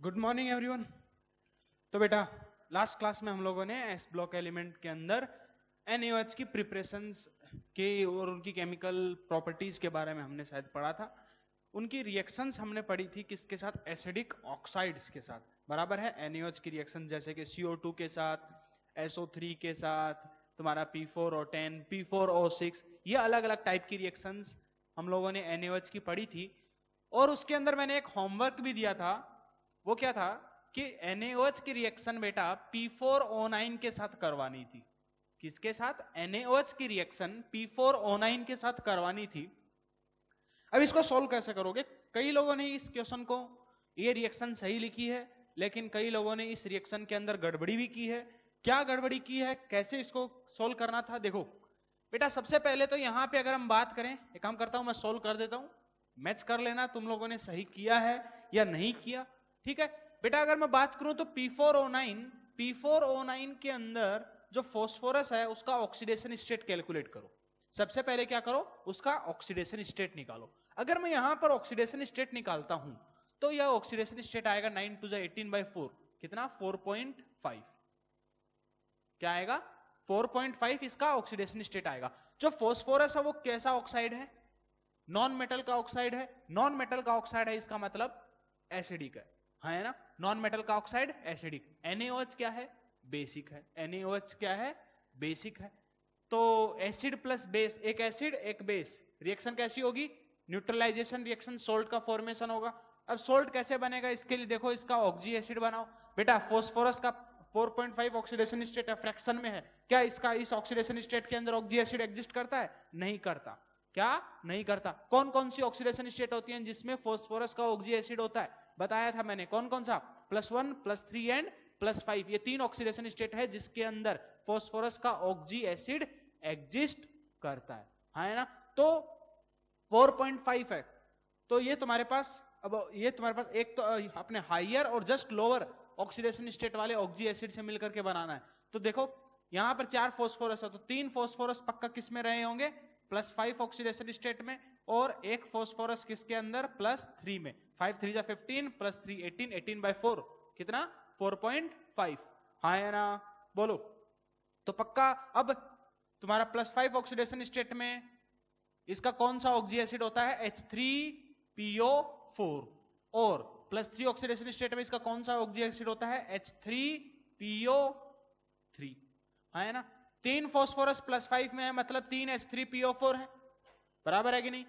Good morning everyone. तो बेटा last class में हम लोगों ने एस ब्लॉक एलिमेंट के अंदर NaOH की प्रिपरेशंस के और उनकी केमिकल प्रॉपर्टीज के बारे में हमने शायद पढ़ा था। उनकी रिएक्शंस हमने पढ़ी थी किसके साथ, एसिडिक ऑक्साइड्स के साथ, बराबर है। NaOH की रिएक्शन जैसे कि CO2 के साथ, SO3 के साथ, तुम्हारा P4O10, P4O6, ये अलग अलग टाइप की रिएक्शंस हम लोगों ने NaOH की पढ़ी थी। और उसके अंदर मैंने एक होमवर्क भी दिया था। वो क्या था कि NaOH की रिएक्शन बेटा P4O9 के साथ करवानी थी। किसके साथ? NaOH की रिएक्शन P4O9 के साथ करवानी थी। अब इसको सोल्व कैसे करोगे? कई लोगों ने इस क्वेश्चन को, ये रिएक्शन सही लिखी है, लेकिन कई लोगों ने इस रिएक्शन के अंदर गड़बड़ी भी की है। क्या गड़बड़ी की है, कैसे इसको सोल्व करना था? देखो बेटा, सबसे पहले तो यहां पे अगर हम बात करें, एक काम करता हूं मैं सोल्व कर देता हूं, मैच कर लेना तुम लोगों ने सही किया है या नहीं किया। ठीक है बेटा, अगर मैं बात करूं तो P4O9 के अंदर जो फॉस्फोरस है उसका ऑक्सीडेशन स्टेट कैलकुलेट करो। सबसे पहले क्या करो, उसका ऑक्सीडेशन स्टेट निकालो। अगर मैं यहां पर ऑक्सीडेशन स्टेट निकालता हूं तो यह ऑक्सीडेशन स्टेट आएगा 9 to the 18/4, कितना? 4.5। क्या आएगा? 4.5 इसका ऑक्सीडेशन स्टेट आएगा। जो फॉस्फोरस है वो कैसा ऑक्साइड है? नॉन मेटल का ऑक्साइड है। नॉन मेटल का ऑक्साइड है, इसका मतलब एसिडिक है ना? नॉन मेटल का ऑक्साइड एसिडिक। NaOH क्या है? बेसिक है। NaOH क्या है? बेसिक है। तो एसिड प्लस बेस, एक एसिड एक बेस, रिएक्शन कैसी होगी? न्यूट्रलाइजेशन रिएक्शन, सोल्ट का फॉर्मेशन होगा। अब सोल्ट कैसे बनेगा? इसके लिए देखो, इसका ऑक्सी एसिड बनाओ। बेटा फॉस्फोरस का 4.5 ऑक्सीडेशन स्टेट है, फ्रैक्शन में है। क्या इसका इस ऑक्सीडेशन स्टेट के अंदर ऑक्सी एसिड एग्जिस्ट करता है? नहीं करता। क्या नहीं करता? कौन कौन सी ऑक्सीडेशन स्टेट होती हैं जिसमें फॉस्फोरस का ऑक्सी एसिड होता है? बताया था मैंने, कौन कौन सा? +1, +3 एंड +5। ये तीन ऑक्सीडेशन स्टेट है जिसके अंदर फॉस्फोरस का ऑक्सी एसिड एग्जिस्ट करता है ना? तो 4.5 है। तो ये तुम्हारे पास, अब ये तुम्हारे पास एक तो अपने हायर और जस्ट लोअर ऑक्सीडेशन स्टेट वाले ऑक्सी एसिड से मिलकर के बनाना है। तो देखो यहां पर 4 फॉस्फोरस है, तो 3 फॉस्फोरस पक्का किस में रहे होंगे? +5 ऑक्सीडेशन स्टेट में, और एक फॉस्फोरस किसके अंदर? +3 में। 5 3 15 +3 18, 18/4 कितना? 4.5। हाँ है ना? बोलो। तो पक्का अब तुम्हारा +5 ऑक्सीडेशन स्टेट में इसका कौन सा ऑक्सी एसिड होता है? H3PO4। और +3 ऑक्सीडेशन स्टेट में इसका कौन सा ऑक्सी एसिड होता है? H3PO3। है ना? 3 फॉस्फोरस +5 में है, मतलब 3 H3PO4 है, बराबर है कि नहीं?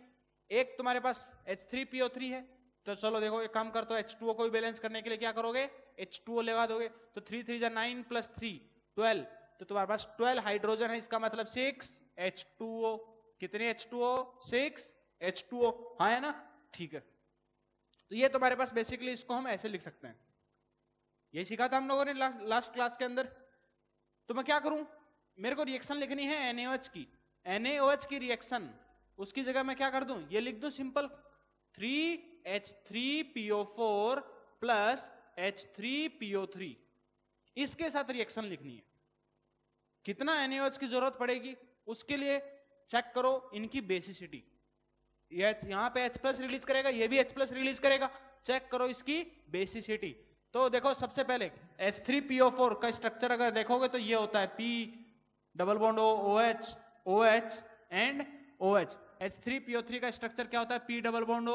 एक तुम्हारे पास H3PO3 है। तो चलो देखो, एक काम करते हो, H2O को भी बैलेंस करने के लिए क्या करोगे? H2O लगा दोगे। तो 3 3 9 +3 12। तो तुम्हारे पास 12 हाइड्रोजन है, इसका मतलब 6 H2O। कितने H2O? 6 H2O। हाँ है ना? ठीक है। तो ये तुम्हारे पास बेसिकली, इसको हम ऐसे लिख सकते हैं। ये सीखा था हम लोगों ने लास्ट क्लास के अंदर। तो मैं क्या करूं, मेरे को रिएक्शन लिखनी है NaOH की। NaOH की रिएक्शन, उसकी जगह मैं क्या कर दूं? ये लिख दूं सिंपल, 3H3PO4 प्लस H3PO3। इसके साथ रिएक्शन लिखनी है। कितना NaOH की जरूरत पड़ेगी उसके लिए चेक करो इनकी बेसिसिटी। यहां पे H+ रिलीज करेगा, ये भी H+ रिलीज करेगा। चेक करो इसकी बेसिसिटी। तो देखो सबसे पहले H3PO4 का स्ट्रक्चर अगर देखोगे तो ये होता है P double bond OH OH and OH। H3PO3 का स्ट्रक्चर क्या होता है? P डबल बॉन्ड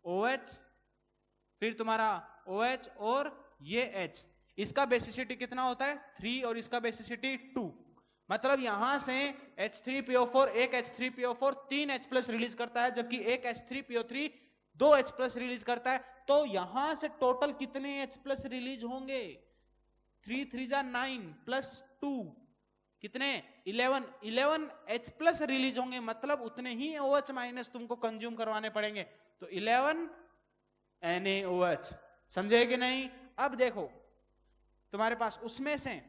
OH, फिर तुम्हारा OH और ये H। इसका बेसिसिटी कितना होता है? 3 और इसका बेसिसिटी 2। मतलब यहां से H3PO4, एक H3PO4 3 H+ रिलीज करता है, जबकि एक H3PO3 2 H+ रिलीज करता है। तो यहां से टोटल कितने H+ रिलीज होंगे? 3 3 9 +2 कितने? 11 H+ रिलीज होंगे, मतलब उतने ही OH- तुमको कंज्यूम करवाने पड़ेंगे। तो 11 NaOH। समझे कि नहीं? अब देखो तुम्हारे पास उसमें से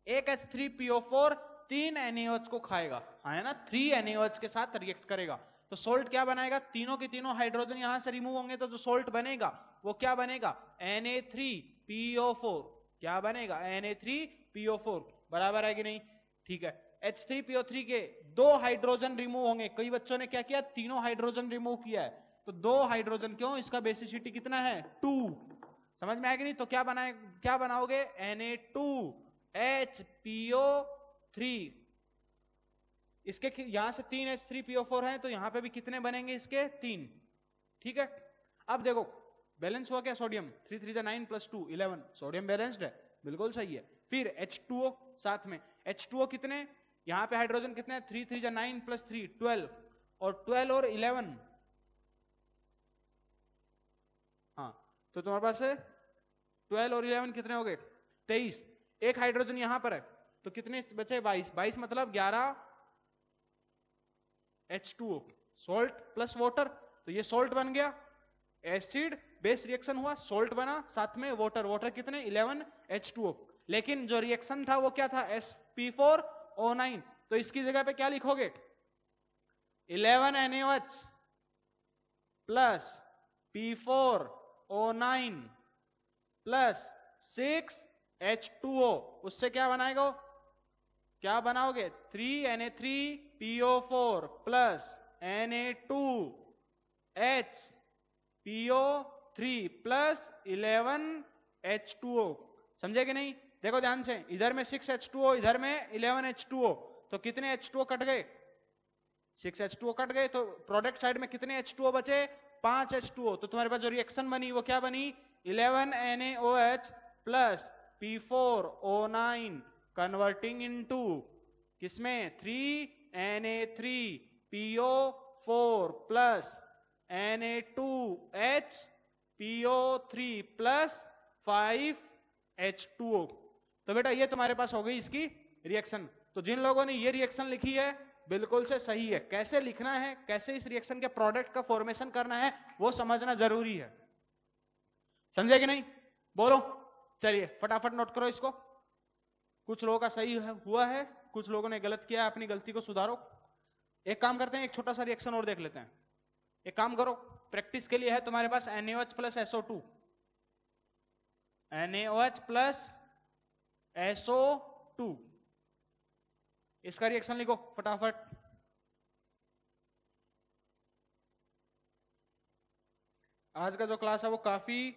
एक H3PO4 3 NaOH को खाएगा, है ना? 3 NaOH के साथ रिएक्ट करेगा। तो सोल्ट क्या बनाएगा? तीनों के तीनों हाइड्रोजन यहां से रिमूव होंगे, तो जो सोल्ट बनेगा वो क्या बनेगा? Na3PO4। क्या बनेगा? Na3PO4। बराबर है कि नहीं? ठीक है। H3PO3 के 2 हाइड्रोजन रिमूव होंगे। कई बच्चों ने क्या किया? तीनों हाइड्रोजन रिमूव किया है। तो 2 हाइड्रोजन क्यों, इसका बेसिसिटी कितना है 2। समझ में आएगी नहीं? तो क्या बनाओगे Na2HPO3। इसके यहां से 3H3PO4 है तो यहां पे भी कितने बनेंगे इसके 3। ठीक है, अब देखो बैलेंस हुआ क्या, सोडियम 3 3 9 + 2 11, सोडियम बैलेंस्ड है, बिल्कुल सही है। फिर H2O साथ में, H2O कितने, यहां पे हाइड्रोजन कितने हैं 3 3 9 + 3 12, और 12 और 11, हाँ तो तुम्हारे पास है 12 और 11 कितने हो गए 23। एक हाइड्रोजन यहां पर है तो कितने बचे 22, 22 मतलब 11 H2O, सॉल्ट प्लस वाटर, तो ये सॉल्ट बन गया, एसिड बेस रिएक्शन हुआ, सॉल्ट बना, साथ में वाटर, वाटर कितने 11 H2O। लेकिन जो रिएक्शन था वो क्या था Sp4O9, तो इसकी जगह पे क्या लिखोगे 11 NaOH plus P4O9 plus 6 H2O, उससे क्या बनाएगा, क्या बनाओगे 3 Na3PO4 plus Na2HPO3 plus 11 H2O। समझे कि नहीं? देखो ध्यान से, इधर में 6 H2O, इधर में 11 H2O, तो कितने H2O कट गए 6 H2O कट गए, तो प्रोडक्ट साइड में कितने H2O बचे 5 H2O। तो तुम्हारे पास जो रिएक्शन बनी वो क्या बनी 11 NaOH plus P4O9 converting into किसमें 3 Na3PO4 plus Na2HPO3 plus 5 H2O। तो बेटा ये तुम्हारे पास हो गई इसकी रिएक्शन। तो जिन लोगों ने ये रिएक्शन लिखी है बिल्कुल से सही है, कैसे लिखना है, कैसे इस रिएक्शन के प्रोडक्ट का फॉर्मेशन करना है वो समझना जरूरी है। समझे कि नहीं? बोलो, चलिए फटाफट नोट करो इसको। कुछ लोगों का सही हुआ है, कुछ लोगों ने गलत किया है, अपनी गलती को सुधारो। एक काम करते हैं, एक छोटा सा रिएक्शन और देख लेते हैं। एक काम करो, प्रैक्टिस के लिए है तुम्हारे पास NaOH plus SO2, NaOH plus SO2, इसका रिएक्शन लिखो फटाफट। आज का जो क्लास है वो काफी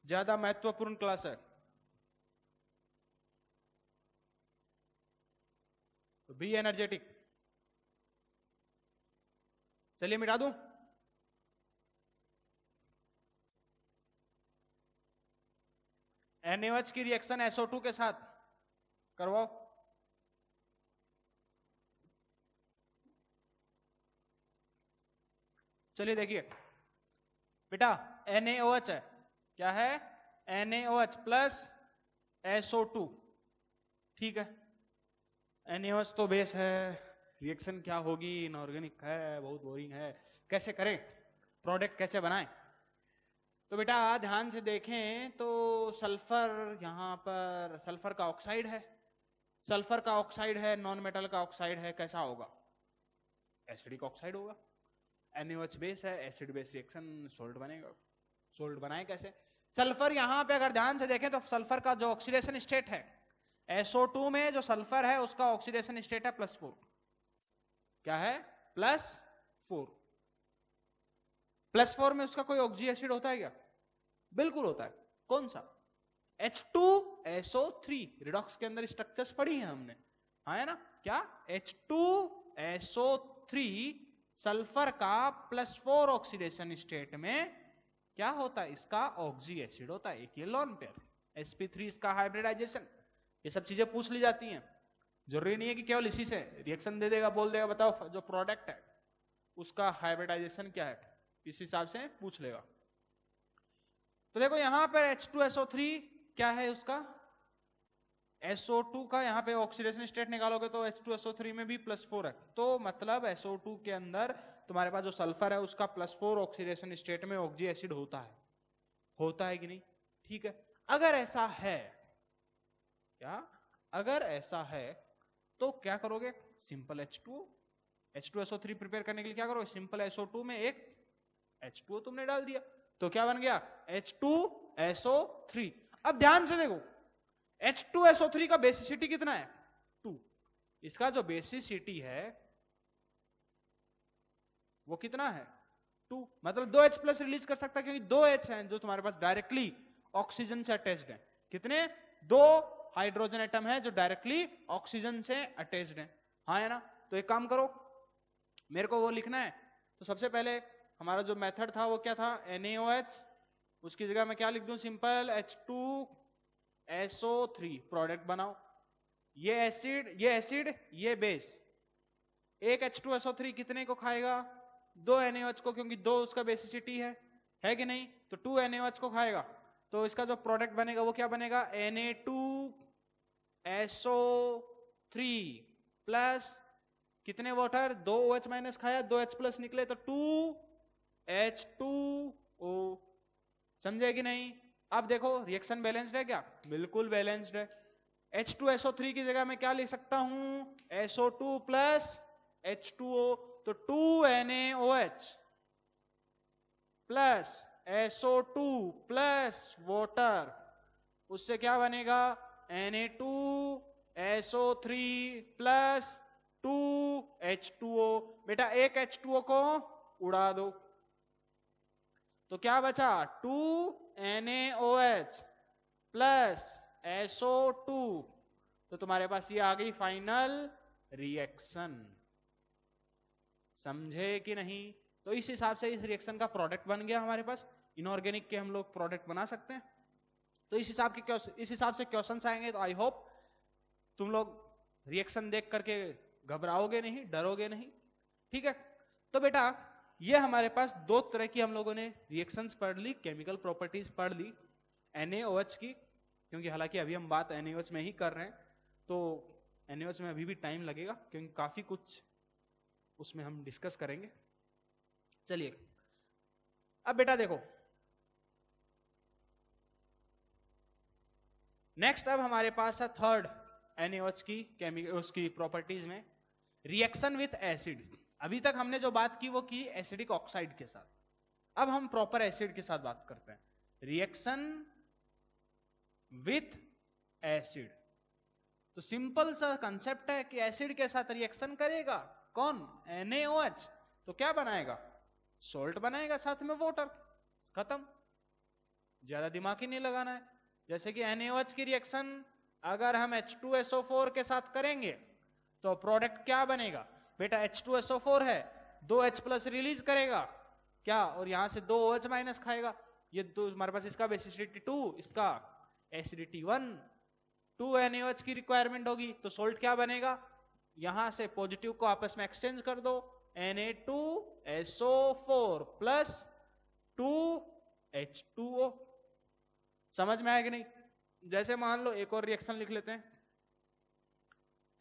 ज्यादा महत्वपूर्ण क्लास है, तो बी एनर्जेटिक। चलिए मिटा दूं, NaOH की रिएक्शन SO2 के साथ करवाओ। चलिए देखिए बेटा, NaOH है, क्या है NaOH प्लस SO2, ठीक है। NaOH तो बेस है, रिएक्शन क्या होगी, इनऑर्गेनिक है, बहुत बोरिंग है, कैसे करें, प्रोडक्ट कैसे बनाएं। तो बेटा ध्यान से देखें तो सल्फर, यहां पर सल्फर का ऑक्साइड है, सल्फर का ऑक्साइड है, नॉन मेटल का ऑक्साइड है, कैसा होगा एसिडिक ऑक्साइड होगा। NaOH बेस है, एसिड बेस रिएक्शन, सोल्ट बनेगा। सोल्ट बनाए कैसे, सल्फर यहां पे अगर ध्यान से देखें तो सल्फर का जो ऑक्सीडेशन स्टेट है SO2 में, जो सल्फर है उसका ऑक्सीडेशन स्टेट है +4, क्या है +4। +4 में उसका कोई ऑक्सी एसिड होता है क्या? बिल्कुल होता है, कौन सा H2SO3, रिडॉक्स के अंदर स्ट्रक्चर्स पढ़ी है हमने, हाँ है ना, क्या H2SO3 सल्फर का +4 ऑक्सीडेशन स्टेट में क्या होता है, इसका ऑक्सी एसिड होता है, एक ये लोन पेयर sp3, इसका हाइब्रिडाइजेशन, ये सब चीजें पूछ ली जाती हैं। जरूरी नहीं है कि केवल इसी से रिएक्शन दे देगा, बोल देगा बताओ जो प्रोडक्ट है उसका हाइब्रिडाइजेशन क्या है, इस हिसाब से पूछ लेगा। तो देखो यहां पर H2SO3 क्या है, उसका SO2 का यहाँ पे ऑक्सीडेशन स्टेट निकालोगे तो H2SO3 में भी +4 है, तो मतलब SO2 के अंदर तुम्हारे पास जो सल्फर है उसका +4 ऑक्सीडेशन स्टेट में ऑक्सी एसिड होता है कि नहीं? ठीक है, अगर ऐसा है, क्या अगर ऐसा है तो क्या करोगे, सिंपल H2SO3 प्रिपेयर करने के लिए क्या करोगे, सिंपल SO2 में एक H2O तुमने डाल दिया, तो क्या बन गया H2SO3। अब ध्यान से देखो H2SO3 का बेसिसिटी कितना है 2, इसका जो बेसिसिटी है वो कितना है 2, मतलब 2H प्लस रिलीज कर सकता है क्योंकि 2H हैं जो तुम्हारे पास डायरेक्टली ऑक्सीजन से अटैच्ड है। कितने? 2 हाइड्रोजन एटम है जो डायरेक्टली ऑक्सीजन से अटैच्ड है। हाँ है ना? तो एक काम करो, मेरे को वो लिखना है। तो सबसे पहले हमारा जो मेथड था वो क्या था? NaOH, उसकी जगह मैं क्या लिख दूं? सिंपल H2SO3 प्रोडक्ट बनाओ। ये एसिड ये बेस। एक H2SO3 कितने को खाएगा? 2 NaOH को, क्योंकि 2 उसका बेसिसिटी है कि नहीं? तो 2 NaOH को खाएगा। तो इसका जो प्रोडक्ट बनेगा वो क्या बनेगा? Na2SO3 प्लस कितने वाटर? 2 OH माइनस खाया, 2 H प्लस निकले तो 2H2O। समझे कि नहीं? अब देखो रिएक्शन बैलेंस्ड है क्या? बिल्कुल बैलेंस्ड है। H2SO3 की जगह मैं क्या लिख सकता हूं? SO2 प्लस H2O, तो 2NaOH plus SO2 plus water, उससे क्या बनेगा? Na2SO3 plus 2H2O। बेटा एक H2O को उड़ा दो तो क्या बचा? 2NaOH plus SO2। तो तुम्हारे पास ये आ गई फाइनल रिएक्शन। समझे कि नहीं? तो इस हिसाब से इस रिएक्शन का प्रोडक्ट बन गया हमारे पास। इनऑर्गेनिक के हम लोग प्रोडक्ट बना सकते हैं। तो इस हिसाब से क्वेश्चंस आएंगे। तो आई होप तुम लोग रिएक्शन देख करके घबराओगे नहीं, डरोगे नहीं। ठीक है? तो बेटा ये हमारे पास दो तरह की हम लोगों ने रिएक्शंस पढ़ ली, केमिकल प्रॉपर्टीज पढ़ ली NaOH की, क्योंकि हालांकि अभी हम बात NaOH में ही कर रहे हैं, तो NaOH में अभी भी टाइम लगेगा क्योंकि काफी कुछ उसमें हम डिस्कस करेंगे। चलिए अब बेटा देखो, नेक्स्ट अब हमारे पास है थर्ड NaOH की उसकी प्रॉपर्टीज में रिएक्शन विथ एसिड। अभी तक हमने जो बात की वो की एसिडिक ऑक्साइड के साथ, अब हम प्रॉपर एसिड के साथ बात करते हैं। रिएक्शन विथ एसिड, तो सिंपल सा कंसेप्ट है कि एसिड के साथ रिएक्शन करेगा कौन? NaOH। तो क्या बनाएगा? सॉल्ट बनाएगा, साथ में वाटर। खत्म, ज्यादा दिमाग ही नहीं लगाना है। जैसे कि NaOH की रिएक्शन अगर हम H2SO4 के साथ करेंगे तो प्रोडक्ट क्या बनेगा? बेटा H2SO4 है, 2H प्लस रिलीज करेगा क्या, और यहां से 2 OH माइनस खाएगा। ये दो हमारे पास, इसका बेसिसिटी 2, इसका एसिडिटी 1, 2 NaOH की रिक्वायरमेंट होगी। तो सोल्ट क्या बनेगा? यहां से पॉजिटिव को आपस में एक्सचेंज कर दो, Na2SO4 प्लस 2H2O। समझ में आया कि नहीं? जैसे मान लो एक और रिएक्शन लिख लेते हैं,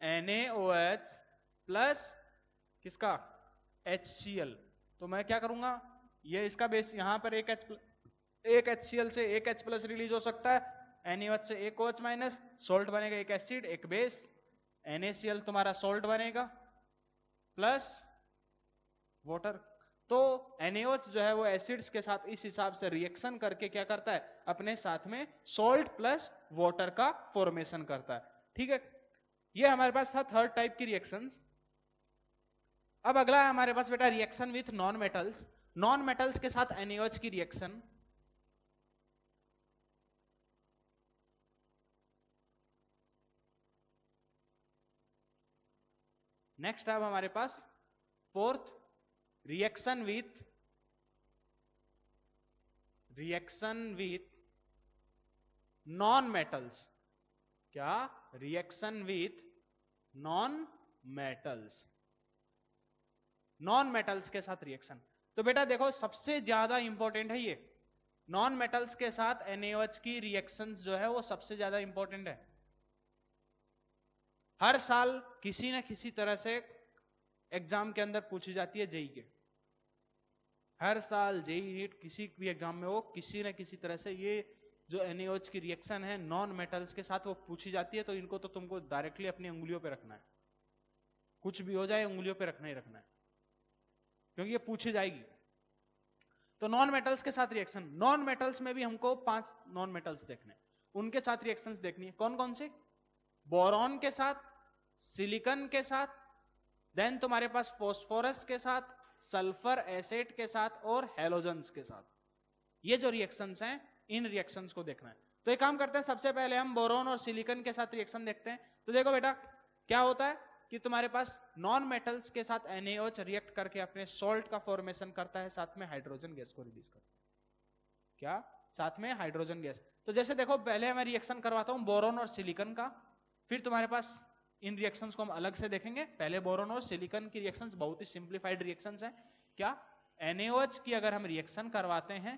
NaOH प्लस किसका? HCl। तो मैं क्या करूंगा? ये इसका बेस, यहां पर एक HCl से एक H प्लस रिलीज हो सकता है, NaOH से एक OH माइनस, सोल्ट बनेगा, एक एसिड एक बेस। NaCl तुम्हारा सोल्ट बनेगा प्लस वाटर। तो NaOH जो है वो एसिड्स के साथ इस हिसाब से रिएक्शन करके क्या करता है? अपने साथ में सोल्ट प्लस वाटर का फॉर्मेशन करता है। ठीक है? ये हमारे पास था थर्ड टाइप की रिएक्शंस। अब अगला है हमारे पास बेटा reaction with non metals. Non metals के साथ NaOH की रिएक्शन। नेक्स्ट अब हमारे पास fourth reaction with non metals. क्या? Reaction with non metals. Non metals के साथ रिएक्शन। तो बेटा देखो सबसे ज्यादा इंपॉर्टेंट है ये नॉन मेटल्स के साथ NaOH की रिएक्शन जो है वो सबसे ज्यादा इंपॉर्टेंट है। हर साल किसी न किसी तरह से एग्जाम के अंदर पूछी जाती है जेई के। हर साल जेई नीट किसी भी एग्जाम में हो, किसी न किसी तरह से ये जो NaOH की रिएक्शन है नॉन मेटल्स के साथ वो पूछी जाती है। तो इनको तो तुमको डायरेक्टली अपनी उंगलियों पे रखना है, कुछ भी हो जाए उंगलियों पे रखना ही रखना है, क्योंकि ये पूछी जाएगी। तो नॉन मेटल्स के साथ रिएक्शन, नॉन मेटल्स में भी हमको 5 नॉन मेटल्स देखने, उनके साथ रिएक्शंस देखनी है। कौन कौन से? बोरॉन के साथ, सिलिकॉन के साथ, देन तुम्हारे पास फास्फोरस के साथ, सल्फर एसिड के साथ और हैलोजेंस के साथ। ये जो रिएक्शंस हैं, इन रिएक्शंस को देखना है। तो एक काम करते हैं, सबसे पहले हम बोरोन और सिलिकॉन के साथ रिएक्शन देखते हैं। तो देखो बेटा क्या होता है कि तुम्हारे पास नॉन मेटल्स के साथ NaOH रिएक्ट करके अपने सॉल्ट का फॉर्मेशन करता है, साथ में हाइड्रोजन गैस को रिलीज करता है। क्या? साथ में हाइड्रोजन गैस। तो जैसे देखो पहले मैं रिएक्शन करवाता हूं बोरोन और सिलिकॉन का, फिर तुम्हारे पास इन रिएक्शंस को हम अलग से देखेंगे। पहले बोरोन और सिलिकॉन की रिएक्शंस बहुत ही सिंप्लीफाइड रिएक्शंस हैं। क्या? NaOH की अगर हम रिएक्शन करवाते हैं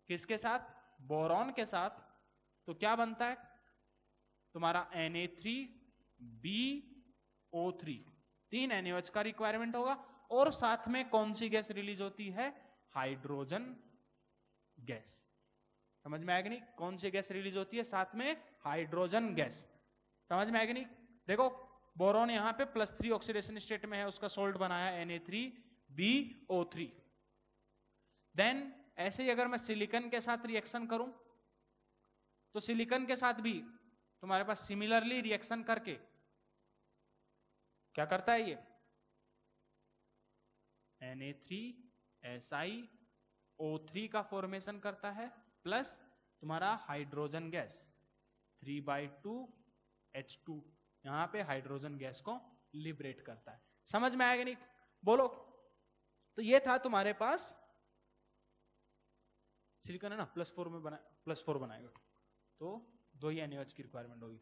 किसके साथ? बोरोन के साथ, तो क्या बनता है तुम्हारा Na3BO3, 3 NaOH का रिक्वायरमेंट होगा, और साथ में कौन सी गैस रिलीज होती है? Hydrogen gas. समझ में आएगा नहीं? कौन सी गैस रिलीज होती है? साथ में हाइड्रोजन गैस। समझ में आएगा नहीं? देखो बोरोन यहां पे +3 ऑक्सीडेशन स्टेट में है, उसका सोल्ट बनाया Na3BO3। देन ऐसे ही अगर मैं सिलिकॉन के साथ रिएक्शन करूं, तो सिलिकॉन के साथ भी तुम्हारे पास सिमिलरली रिएक्शन करके क्या करता है? ये Na3SiO3 का फॉर्मेशन करता है, प्लस तुम्हारा हाइड्रोजन गैस 3/2H2 यहां पे हाइड्रोजन गैस को लिबरेट करता है। समझ में आएगा नहीं? बोलो। तो ये था तुम्हारे पास सिलिकॉन है ना, +4 में +4 बनाएगा, तो 2 ही NaOH की रिक्वायरमेंट होगी।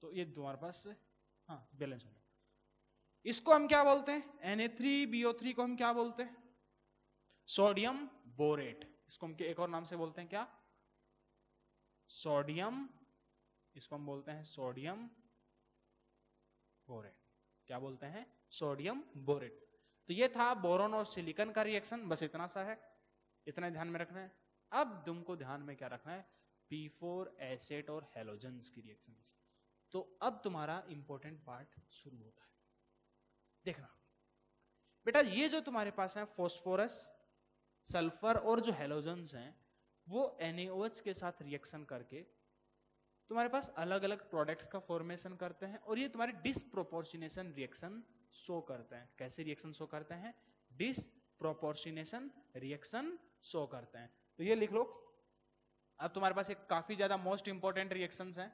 तो ये तुम्हारे पास हाँ बैलेंस हो जाएगा। इसको हम क्या बोलते हैं? Na3BO3 को हम क्या बोलते हैं? Sodium borate. इसको हम एक और नाम से बोलते हैं, क्या? सोडियम। इसको हम बोलते हैं सोडियम बोरेट। क्या बोलते हैं? Sodium borate. तो ये था बोरोन और सिलिकॉन का रिएक्शन, बस इतना सा है, इतना ध्यान में रखना है। अब तुमको ध्यान में क्या रखना है? P4 एसिड और हैलोजेंस की रिएक्शंस। तो अब तुम्हारा इंपॉर्टेंट पार्ट शुरू होता है। देखना बेटा, ये जो तुम्हारे पास है फास्फोरस, सल्फर और जो हैलोजेंस हैं, वो NaOH के साथ रिएक्शन करके तुम्हारे पास अलग अलग प्रोडक्ट्स का फॉर्मेशन करते हैं, और ये तुम्हारे डिसप्रोपोर्शनेशन रिएक्शन शो करते हैं। कैसे रिएक्शन शो करते हैं? डिसप्रोपोर्शनेशन रिएक्शन शो करते हैं। तो ये लिख लो। अब तुम्हारे पास एक काफी ज्यादा मोस्ट इंपॉर्टेंट रिएक्शंस हैं।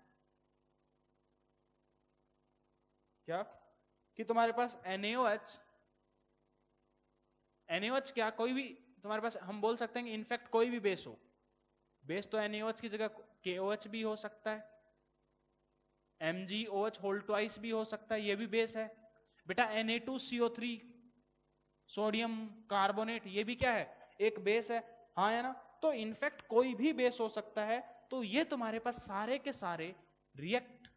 क्या? कि तुम्हारे पास NaOH क्या, कोई भी तुम्हारे पास हम बोल सकते हैं कि इनफैक्ट कोई भी बेस हो, बेस तो NaOH की जगह KOH भी हो सकता है, MgOH होल ट्वाइस भी हो सकता है, ये भी बेस है बेटा। Na2CO3 सोडियम कार्बोनेट, ये भी क्या है? एक बेस है, हाँ है ना? तो इनफैक्ट कोई भी बेस हो सकता है। तो ये तुम्हारे पास सारे के सारे रिएक्ट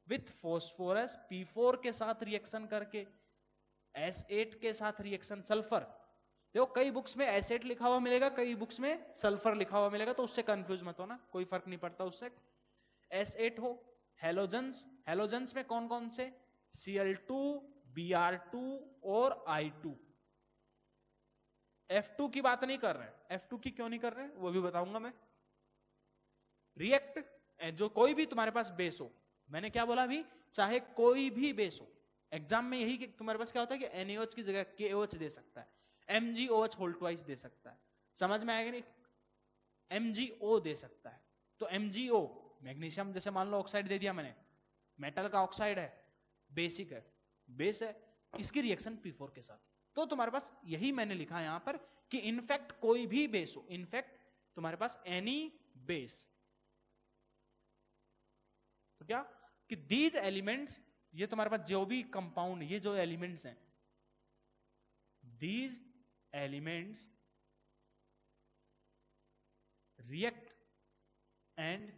विथ फॉस्फोरस, P4 के साथ रिएक्शन करके, S8 के साथ रिएक्शन, सल्फर। देखो कई बुक्स में एसिड लिखा हुआ मिलेगा, कई बुक्स में सल्फर लिखा हुआ मिलेगा, तो उससे कंफ्यूज मत होना, कोई फर्क नहीं पड़ता उससे। S8 हो, हैलोजेंस, हैलोजेंस में कौन कौन से? Cl2, Br2 और I2। F2 की बात नहीं कर रहे हैं, F2 की क्यों नहीं कर रहे हैं वो भी बताऊंगा मैं। रिएक्ट जो कोई भी तुम्हारे पास बेस हो, मैंने क्या बोला अभी? चाहे कोई भी बेस हो। एग्जाम में यही कि तुम्हारे पास क्या होता है कि NaOH की जगह KOH दे सकता है, MgOH होल ट्वाइस दे सकता है। समझ में आएगा नहीं? MgO दे सकता है। तो MgO मैग्नीशियम, जैसे मान लो ऑक्साइड दे दिया मैंने, मेटल का ऑक्साइड है, बेसिक है, बेस है, इसकी रिएक्शन P4 के साथ। तो तुम्हारे पास यही मैंने लिखा है यहां पर कि इनफैक्ट कोई भी बेस हो, इनफैक्ट तुम्हारे पास एनी बेस, तो क्या कि दीज एलिमेंट्स, ये तुम्हारे पास जो भी कंपाउंड, ये जो एलिमेंट्स हैं, these elements react and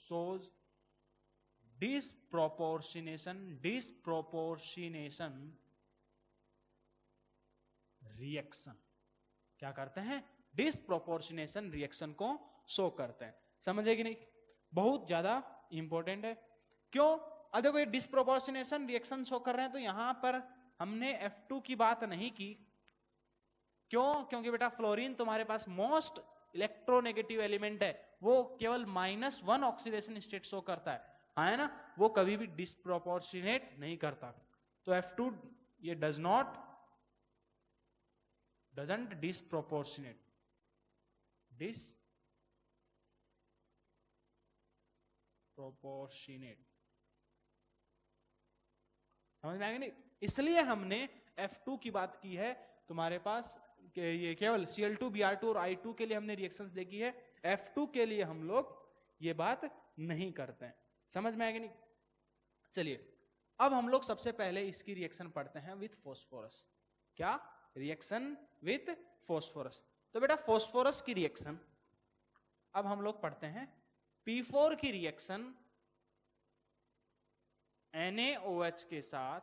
shows disproportionation reaction. क्या करते हैं? डिसप्रोपोर्शनेशन रिएक्शन को शो करते हैं। समझे कि नहीं? बहुत ज्यादा इंपॉर्टेंट है। क्यों? अब देखो ये डिसप्रोपोर्शनेशन रिएक्शन शो कर रहे हैं, तो यहां पर हमने F2 की बात नहीं की। क्यों? क्योंकि बेटा फ्लोरीन तुम्हारे पास मोस्ट इलेक्ट्रोनेगेटिव एलिमेंट है, वो केवल -1 ऑक्सीडेशन स्टेट शो करता है, हाँ है ना? वो कभी भी डिसप्रोपोर्शनेट नहीं करता। तो F2 ये डजंट डिसप्रोपोर्शनेट समझ में आएगा नहीं? इसलिए हमने F2 की बात की है। तुम्हारे पास ये केवल Cl2 Br2 और I2 के लिए हमने रिएक्शंस देखी है, F2 के लिए हम लोग ये बात नहीं करते हैं। समझ में आएगा नहीं? चलिए अब हम लोग सबसे पहले इसकी रिएक्शन पढ़ते हैं विथ फॉस्फोरस। क्या रिएक्शन विथ फॉस्फोरस? तो बेटा फॉस्फोरस की रिएक्शन अब हम लोग पढ़ते हैं। P4 की रिएक्शन NaOH के साथ,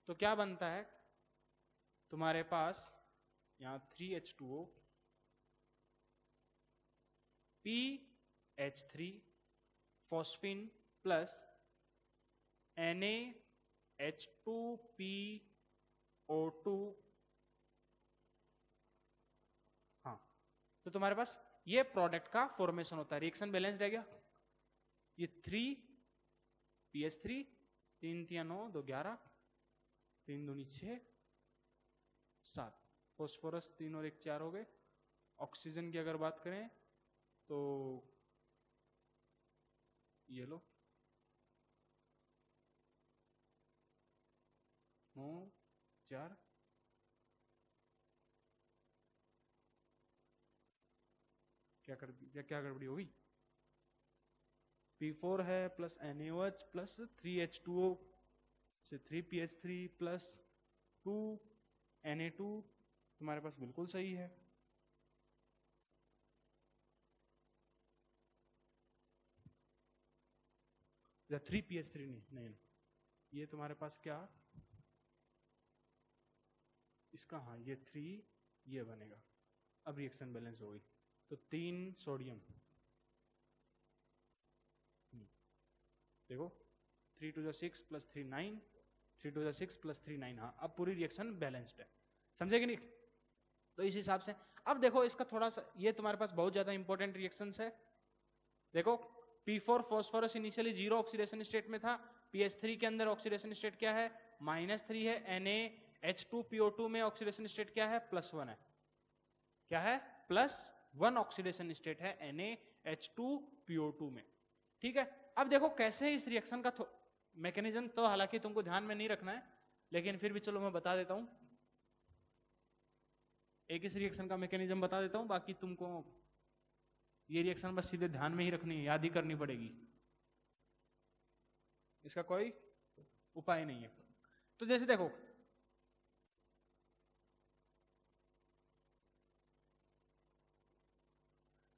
तो क्या बनता है तुम्हारे पास यहां 3H2O PH3 phosphine plus NaH2PO2। हाँ, तो तुम्हारे पास ये प्रोडक्ट का फॉर्मेशन होता है। रिएक्शन बैलेंस्ड है क्या? ये 3PH3 3 3 9 2 11 3 2 6 7 फॉस्फोरस 3 और 1 4 हो गए। ऑक्सीजन की अगर बात करें तो ये लो 9 4 क्या गड़बड़ी होगी? P4 है प्लस NaOH प्लस 3H2O से 3PH3 प्लस 2 Na2 तुम्हारे पास बिल्कुल सही है। या 3PH3 नहीं, ये तुम्हारे पास क्या इसका, हाँ ये 3 ये बनेगा। अब रिएक्शन बैलेंस हो गई। तो 3 सोडियम, देखो 3 2 6 प्लस 3 9 3 2 6 प्लस 3 9। हाँ अब पूरी रिएक्शन बैलेंस्ड है। समझे कि नहीं? तो इस हिसाब से अब देखो इसका थोड़ा सा, ये तुम्हारे पास बहुत ज्यादा इंपॉर्टेंट रिएक्शंस है। देखो P4 phosphorus initially 0 oxidation state में था। PH3 के अंदर ऑक्सीडेशन स्टेट क्या है? -3 है। NaH2PO2 में ऑक्सीडेशन स्टेट क्या है? +1 है। क्या है? +1 ऑक्सीडेशन स्टेट है NaH2PO2 में। ठीक है, अब देखो कैसे इस रिएक्शन का मैकेनिज्म तो हालांकि तुमको ध्यान में नहीं रखना है, लेकिन फिर भी चलो मैं बता देता हूं। एक इस रिएक्शन का मैकेनिज्म बता देता हूं, बाकी तुमको ये रिएक्शन बस सीधे ध्यान में ही रखनी है, याद ही करनी पड़ेगी, इसका कोई उपाय नहीं है। तो जैसे देखो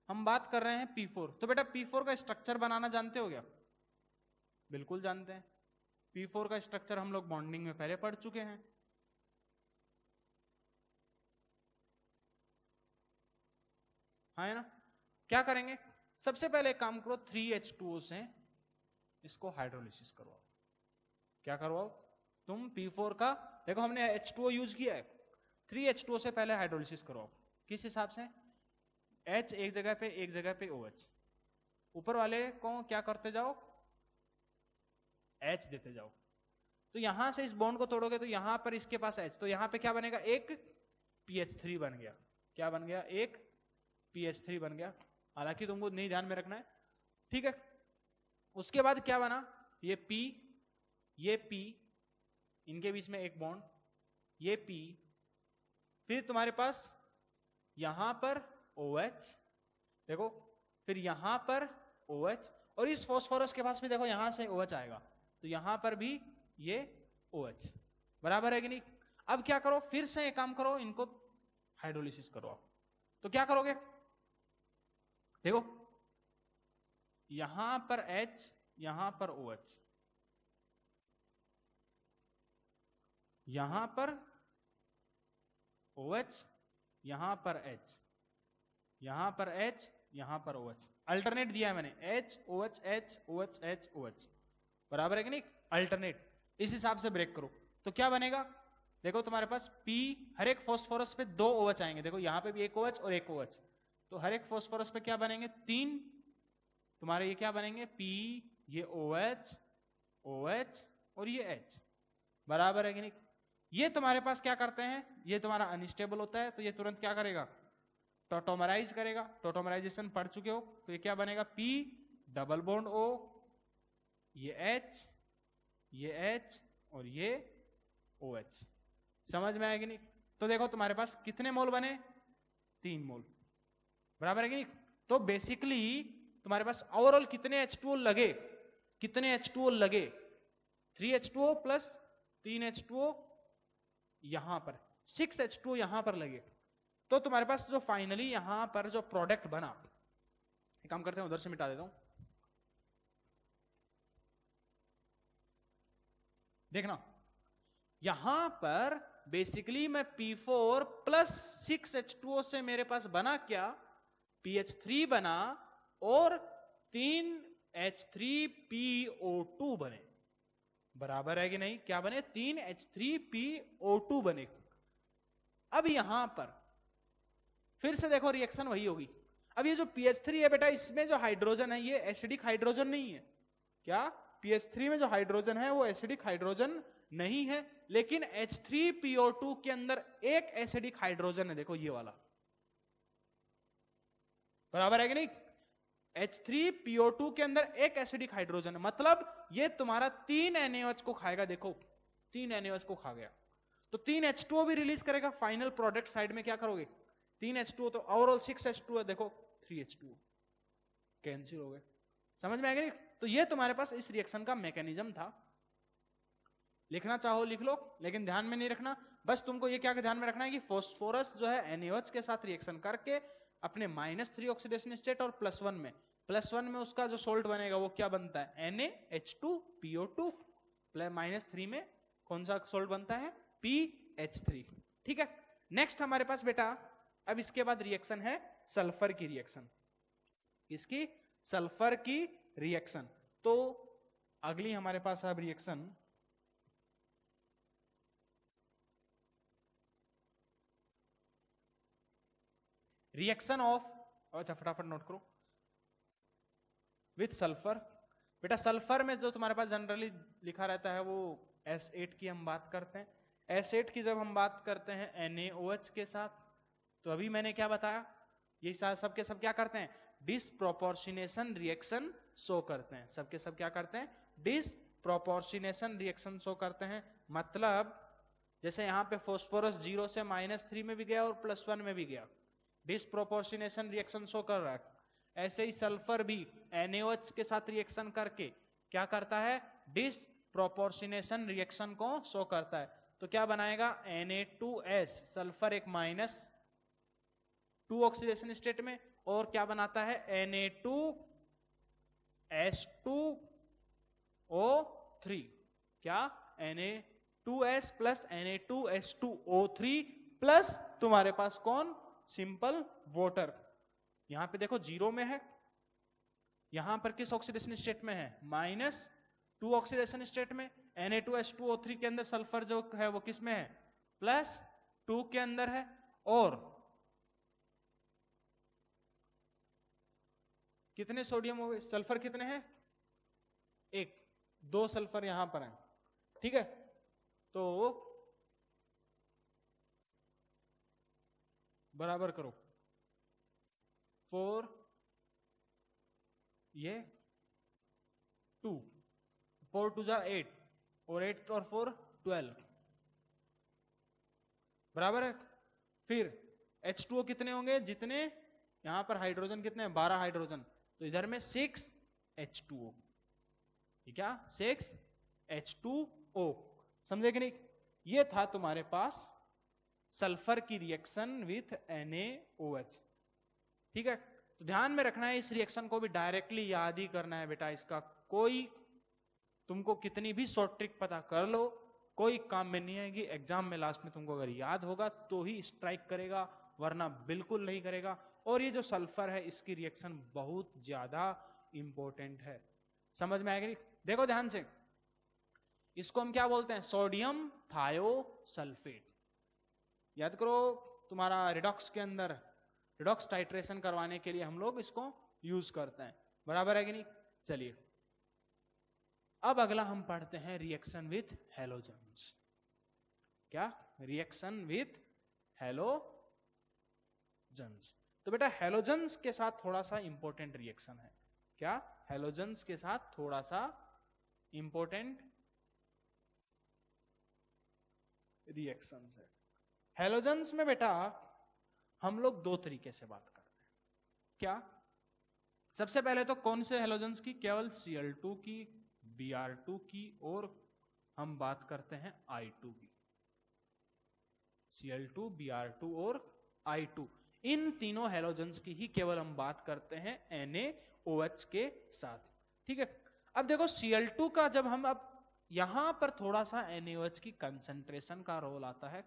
हम बात कर रहे हैं P4, तो बेटा P4 का स्ट्रक्चर बनाना जानते हो क्या? बिल्कुल जानते हैं। P4 का स्ट्रक्चर हम लोग बॉन्डिंग में पहले पढ़ चुके हैं। हाँ है ना? क्या करेंगे? सबसे पहले एक काम करो, 3H2O से इसको हाइड्रोलिसिस करवाओ। क्या करवाओ? तुम P4 का, देखो हमने H2O यूज किया है, 3H2O से पहले हाइड्रोलिसिस करवाओ। किस हिसाब से? H एक जगह पे OH, ऊपर वाले को क्या करते जाओ? H देते जाओ। तो यहां से इस बॉन्ड को तोड़ोगे तो यहां पर इसके पास H, तो यहां पे क्या बनेगा? एक PH3 बन गया। क्या बन गया? एक PH3 बन गया। हालांकि तुमको नहीं ध्यान में रखना है, ठीक है। उसके बाद क्या बना? ये P, ये P, इनके बीच में एक बॉन्ड, ये P, फिर तुम्हारे पास यहां पर OH, देखो, फिर यहां पर OH, और इस फॉस्फोरस के पास भी देखो यहां से OH आएगा, तो यहां पर भी ये OH, बराबर है कि नहीं? अब क्या करो? फिर से एक काम करो, इनको हाइड्रोलिसिस करो। तो क्या करोगे? देखो यहां पर H, यहां पर OH, यहां पर OH, यहां पर H, यहां पर H, यहां पर OH, अल्टरनेट दिया है मैंने, H OH H OH H OH, बराबर है कि नहीं? अल्टरनेट। इस हिसाब से ब्रेक करो तो क्या बनेगा? देखो तुम्हारे पास P, हर एक फॉस्फोरस पे 2 OH आएंगे। देखो यहां पे भी एक OH और एक OH, तो हर एक फॉस्फोरस पे क्या बनेंगे? 3। तुम्हारे ये क्या बनेंगे? P, ये OH, OH और ये H, बराबर है कि नहीं। ये तुम्हारे पास क्या करते हैं, ये तुम्हारा अनस्टेबल होता है तो ये तुरंत क्या करेगा, टॉटोमराइज करेगा। टॉटोमराइजेशन पढ़ चुके हो तो ये क्या बनेगा, P डबल बॉन्ड O, ये H, ये H और ये OH। समझ में आएगी नहीं। तो देखो तुम्हारे पास कितने मोल बने, 3 मोल, बराबर है कि नहीं। तो बेसिकली तुम्हारे पास ओवरऑल कितने H2O लगे, कितने H2O लगे, 3H2O प्लस 3H2O यहां पर, 6H2O यहां पर लगे। तो तुम्हारे पास जो फाइनली यहां पर जो प्रोडक्ट बना, एक काम करते हैं उधर से मिटा देता हूं, देखना यहां पर बेसिकली मैं P4 प्लस 6H2O से मेरे पास बना क्या, PH3 बना और 3H3PO2 बने, बराबर है कि नहीं। क्या बने, 3H3PO2 बने। अब यहां पर फिर से देखो रिएक्शन वही होगी। अब ये जो PH3 है बेटा, इसमें जो हाइड्रोजन है ये एसिडिक हाइड्रोजन नहीं है। क्या, PH3 में जो हाइड्रोजन है वो एसिडिक हाइड्रोजन नहीं है, लेकिन H3PO2 के अंदर एक एसिडिक हाइड्रोजन है, देखो ये वाला, बराबर है कि नहीं। H3PO2 के अंदर एक एसिडिक हाइड्रोजन है, मतलब ये तुम्हारा 3 NaOH को खाएगा, देखो 3 NaOH को खा गया तो 3 H2O भी रिलीज करेगा। फाइनल प्रोडक्ट साइड में क्या करोगे, 3 H2O, तो ओवरऑल 6 H2O है, देखो 3 H2O कैंसिल हो गए। समझ में आ गया। तो ये तुम्हारे पास इस रिएक्शन का मैकेनिज्म था। लिखना चाहो लिख लो, लेकिन ध्यान में नहीं रखना। बस तुमको ये क्या ध्यान में रखना है कि फास्फोरस जो है NaOH के साथ रिएक्शन करके अपने -3 ऑक्सीडेशन स्टेट और +1 में उसका जो सोल्ट बनेगा वो क्या बनता है, NaH2PO2, -3 में कौन सा सोल्ट बनता है, PH3। ठीक है। नेक्स्ट हमारे पास बेटा अब इसके बाद रिएक्शन है सल्फर की रिएक्शन, इसकी सल्फर की रिएक्शन। तो अगली हमारे पास अब रिएक्शन ऑफ, अच्छा फटाफट नोट करो, विथ सल्फर। बेटा सल्फर में जो तुम्हारे पास जनरली लिखा रहता है वो S8 की हम बात करते हैं। S8 की जब हम बात करते हैं NaOH के साथ, तो अभी मैंने क्या बताया, ये सब के सब क्या करते हैं, डिसप्रोपोर्शनेशन रिएक्शन शो करते हैं। सबके सब क्या करते हैं, डिसप्रोपोर्शनेशन रिएक्शन शो करते हैं। मतलब जैसे यहाँ पे फास्फोरस 0 से -3 में भी गया और +1 में भी गया, डिसप्रोपोर्शनेशन रिएक्शन शो कर रहा है। ऐसे ही सल्फर भी NaOH के साथ रिएक्शन करके क्या करता है, डिसप्रोपोर्शनेशन रिएक्शन को शो करता है। तो क्या बनाएगा, Na2S, सल्फर एक -2 ऑक्सीडेशन स्टेट में, और क्या बनाता है, Na2S2O3, क्या, Na2S प्लस Na2S2O3 प्लस तुम्हारे पास कौन, सिंपल वाटर। यहां पे देखो 0 में है, यहां पर किस ऑक्सीडेशन स्टेट में है, -2 ऑक्सीडेशन स्टेट में। Na2S2O3 के अंदर सल्फर जो है वो किस में है, +2 के अंदर है। और कितने सोडियम हो गए, सल्फर कितने हैं, 1, 2 सल्फर यहां पर है। ठीक है, तो बराबर करो 4 ये 2, 4 2 जा 8 और 8 और 4 12, बराबर है। फिर H2O कितने होंगे, जितने यहां पर हाइड्रोजन कितने हैं, 12 हाइड्रोजन, तो इधर में 6 H2O, क्या 6 H2O, समझे कि नहीं। ये था तुम्हारे पास सल्फर की रिएक्शन विथ NaOH। ठीक है, तो ध्यान में रखना है, इस रिएक्शन को भी डायरेक्टली याद ही करना है बेटा। इसका कोई तुमको कितनी भी शॉर्ट ट्रिक पता कर लो, कोई काम में नहीं आएगी। एग्जाम में लास्ट में तुमको अगर याद होगा तो ही स्ट्राइक करेगा, वरना बिल्कुल नहीं करेगा। और ये जो सल्फर है इसकी रिएक्शन बहुत ज्यादा इंपॉर्टेंट है, समझ में आएगी। देखो ध्यान से, इसको हम क्या बोलते हैं, सोडियम थायोसल्फेट। याद करो, तुम्हारा रिडॉक्स के अंदर रिडॉक्स टाइट्रेशन करवाने के लिए हम लोग इसको यूज करते हैं, बराबर है कि नहीं। चलिए अब अगला हम पढ़ते हैं रिएक्शन विथ हैलोजेंस। क्या? Reaction with halogens. तो बेटा हैलोजेंस के साथ थोड़ा सा इंपॉर्टेंट रिएक्शन है। क्या? हैलोजेंस के साथ थोड़ा सा इंपॉर्टेंट रिएक्शंस है। हैलोजेंस में बेटा हम लोग दो तरीके से बात करते हैं। क्या? सबसे पहले तो कौन से हैलोजेंस की? केवल Cl2 की, Br2 की, और हम बात करते हैं I2 की। Cl2, Br2 और I2, इन तीनों हैलोजेंस की ही केवल हम बात करते हैं NaOH के साथ। ठीक है। अब देखो Cl2 का जब हम अब यहां पर थोड़ा सा NaOH की कंसंट्रेशन का रोल आता है।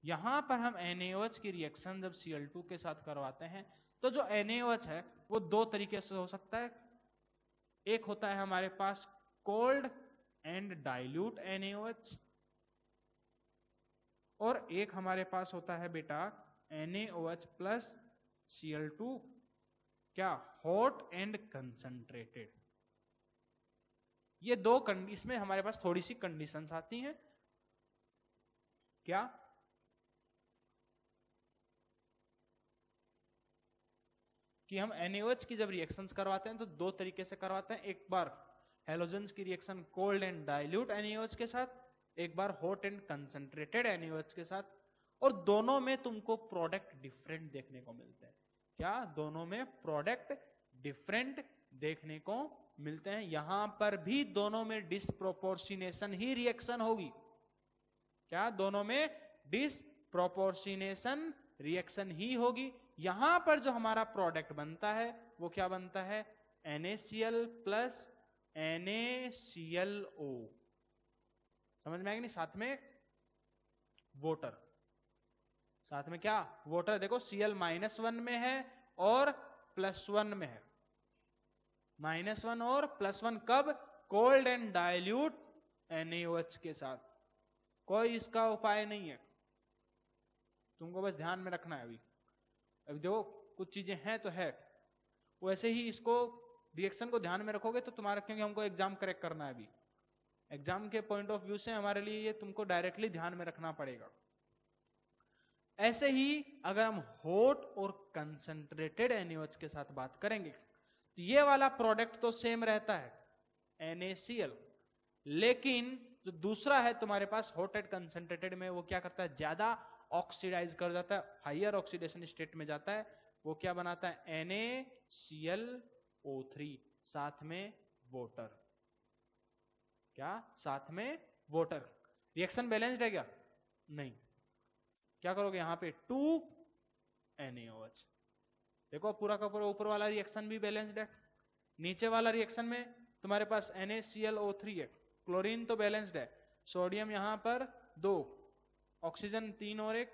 यहां पर हम NaOH की रिएक्शन जब Cl2 के साथ करवाते हैं तो जो NaOH है वो दो तरीके से हो सकता है। एक होता है हमारे पास कोल्ड एंड डाइल्यूट NaOH, और एक हमारे पास होता है बेटा NaOH प्लस Cl2, क्या? Hot and concentrated. ये दो इसमें हमारे पास थोड़ी सी कंडीशंस आती हैं। क्या? कि हम NaOH की जब रिएक्शंस करवाते हैं तो दो तरीके से करवाते हैं। एक बार हैलोजेंस की reaction cold and dilute NaOH के साथ, एक बार हॉट एंड कंसंट्रेटेड NaOH के साथ, और दोनों में तुमको प्रोडक्ट डिफरेंट देखने को मिलते हैं। क्या? दोनों में प्रोडक्ट डिफरेंट देखने को मिलते हैं। यहां पर भी दोनों में डिसप्रोपोर्शनेशन ही रिएक्शन होगी। क्या? दोनों में डिसप्रोपोर्शनेशन रिएक्शन ही होगी। यहां पर जो हमारा प्रोडक्ट बनता है वो क्या बनता है? NaCl plus NaClO। समझ में आएगी नहीं? साथ में वाटर, साथ में क्या? वाटर। देखो Cl -1 में है और +1 में है। -1 और +1 कब? कोल्ड एंड डाइल्यूट NaOH के साथ। कोई इसका उपाय नहीं है, तुमको बस ध्यान में रखना है। अभी देखो कुछ चीजें हैं तो है, वैसे ही इसको रिएक्शन को ध्यान में रखोगे तो तुम्हारा, क्योंकि हमको एग्जाम करेक्ट करना है अभी, एग्जाम के पॉइंट ऑफ व्यू से हमारे लिए ये तुमको डायरेक्टली ध्यान में रखना पड़ेगा। ऐसे ही अगर हम हॉट और कंसंट्रेटेड NaOH के साथ बात करेंगे तो ये वाला प्रोडक्ट तो सेम रहता है NaCl, लेकिन जो दूसरा है तुम्हारे पास हॉट एंड कंसंट्रेटेड में, वो क्या करता है? ज्यादा ऑक्सीडाइज कर जाता है, हायर ऑक्सीडेशन स्टेट में जाता है। वो क्या बनाता है? NaClO3 साथ में वाटर। क्या? साथ में वाटर। रिएक्शन बैलेंस्ड है क्या? नहीं। क्या करोगे? यहां पे 2 NaOH। देखो पूरा का पूरा ऊपर वाला रिएक्शन भी बैलेंस्ड है, नीचे वाला रिएक्शन में तुम्हारे पास NaClO3 है, क्लोरीन तो बैलेंस्ड है, सोडियम यहां पर 2, ऑक्सीजन 3 और 1,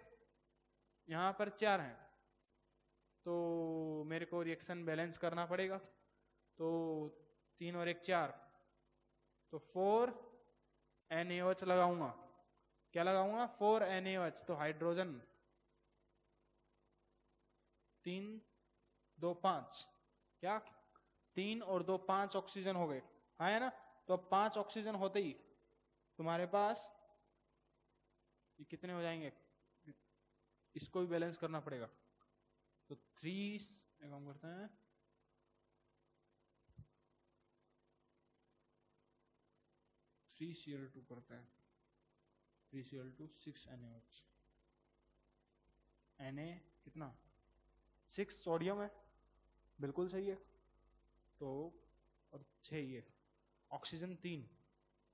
यहां पर 4 है। तो मेरे को रिएक्शन बैलेंस करना पड़ेगा, तो 3 और 1 4, तो 4 NaOH लगाऊंगा। क्या लगाऊंगा? 4 NaOH। तो हाइड्रोजन 3 2 5, क्या? 3 और 2 5 ऑक्सीजन हो गए, हाँ है ना? तो अब 5 ऑक्सीजन होते ही तुम्हारे पास ये कितने हो जाएंगे? इसको भी बैलेंस करना पड़ेगा। तो 3 काम करते हैं, 3Cl2 करते हैं, 3Cl2 6 NaOH। Na कितना? 6 सोडियम है, बिल्कुल सही है। तो और 6 ये ऑक्सीजन 3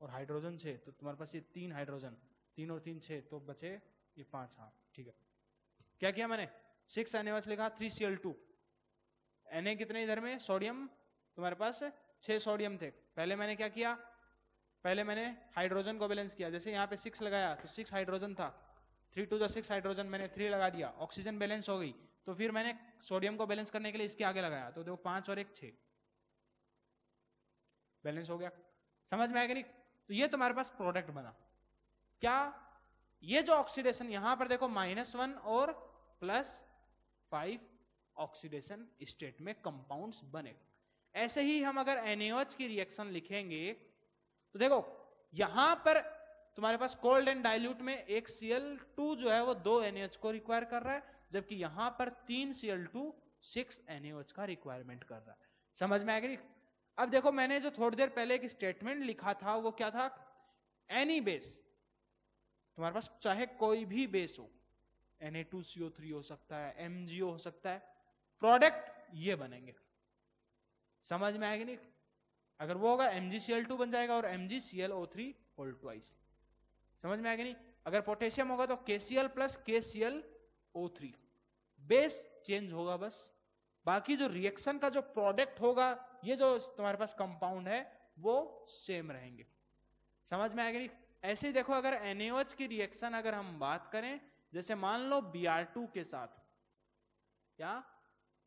और हाइड्रोजन 6, तो तुम्हारे पास ये 3 हाइड्रोजन, 3 और 3 6, तो बचे ये 5। हाँ ठीक है। क्या किया मैंने? 6 NaOH लिखा, 3Cl2। Na कितने इधर में? सोडियम तुम्हारे पास 6 सोडियम थे। पहले मैंने क्या किया? पहले मैंने हाइड्रोजन को बैलेंस किया। जैसे यहाँ पे 6 लगाया तो 6 हाइड्रोजन था, 3 2 6 हाइड्रोजन, मैंने 3 लगा दिया, ऑक्सीजन बैलेंस हो गई। तो फिर मैंने सोडियम को बैलेंस करने के लिए इसके आगे लगाया, तो देखो 5 और 1 6 बैलेंस हो गया। समझ में आएगा नहीं? तो ये तुम्हारे पास प्रोडक्ट बना। क्या? ये जो ऑक्सीडेशन यहां पर देखो -1 और +5 ऑक्सीडेशन स्टेट में कंपाउंड्स बने। ऐसे ही हम अगर NaOH की रिएक्शन लिखेंगे तो देखो यहां पर तुम्हारे पास कोल्ड एंड डाइल्यूट में एक Cl2 जो है वो 2 NaOH को रिक्वायर कर रहा है, जबकि यहां पर 3 Cl2 6 NaOH का रिक्वायरमेंट कर रहा है। समझ में आएगी? अब देखो मैंने जो थोड़ी देर पहले एक स्टेटमेंट लिखा था वो क्या था, एनी बेस, तुम्हारे पास चाहे कोई भी बेस हो, Na2CO3 हो सकता है, MgO हो सकता है, प्रोडक्ट ये बनेंगे। समझ में आएगी नहीं? अगर वो होगा MgCl2 बन जाएगा और MgClO3 होल ट्वाइस। समझ में आएगी नहीं? अगर पोटेशियम होगा तो KCl plus KClO3, base change होगा बस, बाकी जो रिएक्शन का जो प्रोडक्ट होगा, ये जो तुम्हारे पास कंपाउंड है वो सेम रहेंगे। समझ में आएगी नहीं? ऐसे ही देखो अगर NaOH की रिएक्शन अगर हम बात करें, जैसे मान लो Br2 के साथ, क्या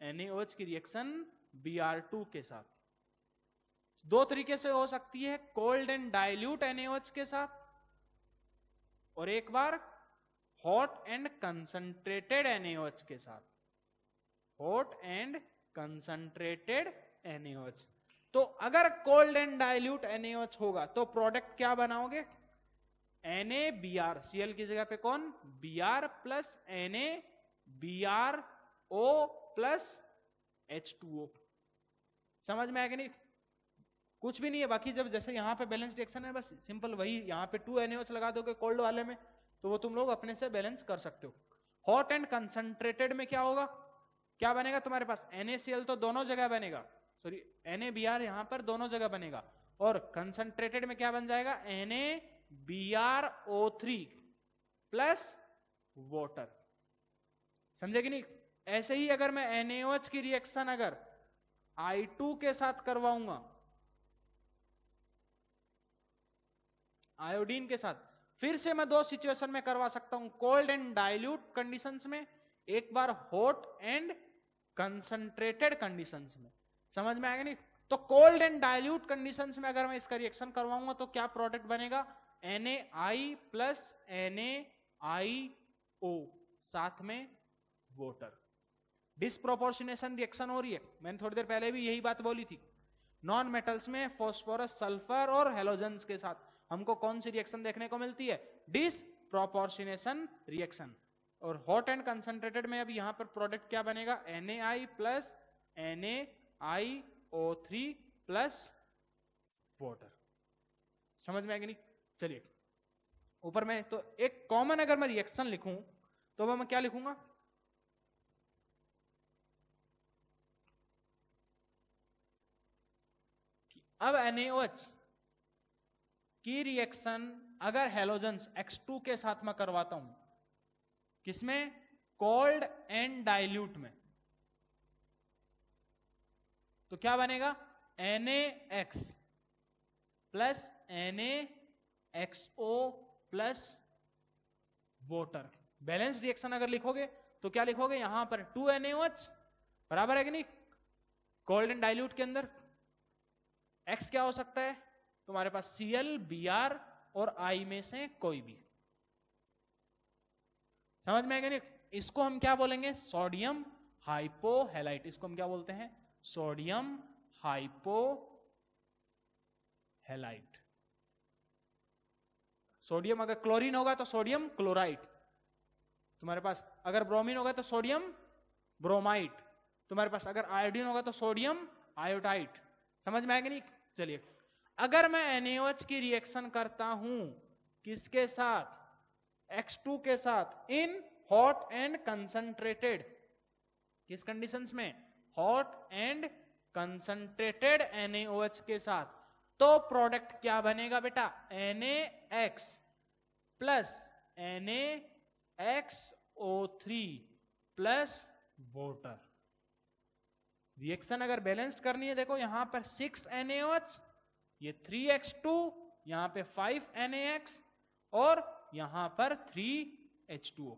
NaOH की रिएक्शन Br2 के साथ दो तरीके से हो सकती है, कोल्ड एंड डाइल्यूट NaOH के साथ, और एक बार हॉट एंड कंसंट्रेटेड NaOH के साथ, हॉट एंड कंसंट्रेटेड NaOH। तो अगर कोल्ड एंड डाइल्यूट NaOH होगा तो प्रोडक्ट क्या बनाओगे, NaBr, Cl की जगह पे कौन, Br plus NaBrO plus H2O। समझ में आएगा नहीं? कुछ भी नहीं है, बाकी जब जैसे यहां पे बैलेंस रिएक्शन है, बस सिंपल वही, यहां पे 2 NaOH लगा दोगे कोल्ड वाले में तो वो तुम लोग अपने से बैलेंस कर सकते हो। हॉट एंड कंसंट्रेटेड में क्या होगा, क्या बनेगा तुम्हारे पास, NaCl तो दोनों जगह बनेगा, सॉरी NaBr यहां पर दोनों जगह बनेगा, और कंसंट्रेटेड में क्या बन जाएगा, NaBrO3 प्लस वाटर। समझे कि नहीं? ऐसे ही अगर मैं NaOH की रिएक्शन अगर I2 के साथ करवाऊंगा, आयोडीन के साथ, फिर से मैं दो सिचुएशन में करवा सकता हूं, कोल्ड एंड डाइल्यूट कंडीशंस में, एक बार हॉट एंड कंसंट्रेटेड कंडीशंस में। समझ में आएगा नहीं? तो कोल्ड एंड डाइल्यूट कंडीशंस में अगर मैं इसका रिएक्शन करवाऊंगा तो क्या प्रोडक्ट बनेगा, Na प्लस NaIO साथ में वाटर। डिस्प्रोपोर्शनेशन रिएक्शन हो रही है, मैंने थोड़ी देर पहले भी यही बात बोली थी। नॉन मेटल्स में फॉस्फोरस, सल्फर और हेलोजेंस के साथ हमको कौन सी रिएक्शन देखने को मिलती है, डिस्प्रोपोर्शनेशन रिएक्शन। और हॉट एंड कंसंट्रेटेड में अब यहां पर प्रोडक्ट क्या बनेगा, Na plus NaIO3 plus water. समझ में आएगी नहीं? चलिए ऊपर में तो एक कॉमन अगर मैं रिएक्शन लिखूं तो मैं क्या लिखूंगा, अब NaOH की रिएक्शन अगर हेलोजेंस X2 के साथ में करवाता हूं, किसमें, कोल्ड एंड डाइल्यूट में, तो क्या बनेगा, NaX plus NaXO plus water. Balance reaction अगर लिखोगे तो क्या लिखोगे, यहां पर 2 NaOH बराबर है कि नहीं, कोल्ड एंड डाइल्यूट के अंदर X क्या हो सकता है तुम्हारे पास, Cl, Br और I में से कोई भी। समझ में आएगा नहीं? इसको हम क्या बोलेंगे, सोडियम हाइपोहैलाइट। इसको हम क्या बोलते हैं, सोडियम हाइपोहैलाइट। सोडियम अगर क्लोरीन होगा तो सोडियम क्लोराइड तुम्हारे पास, अगर ब्रोमीन होगा तो सोडियम ब्रोमाइड तुम्हारे पास, अगर आयोडीन होगा तो सोडियम आयोडाइड। समझ में आएगा नहीं? चलिए अगर मैं NaOH की रिएक्शन करता हूं किसके साथ, X2 के साथ, इन हॉट एंड कंसंट्रेटेड, किस कंडीशंस में, हॉट एंड कंसंट्रेटेड NaOH के साथ, तो प्रोडक्ट क्या बनेगा बेटा, NaX plus NaXO3 plus water. Reaction अगर बैलेंस्ड करनी है, देखो यहां पर 6 NaOH, ये 3X2, यहां पे 5 NaX और यहां पर 3H2O।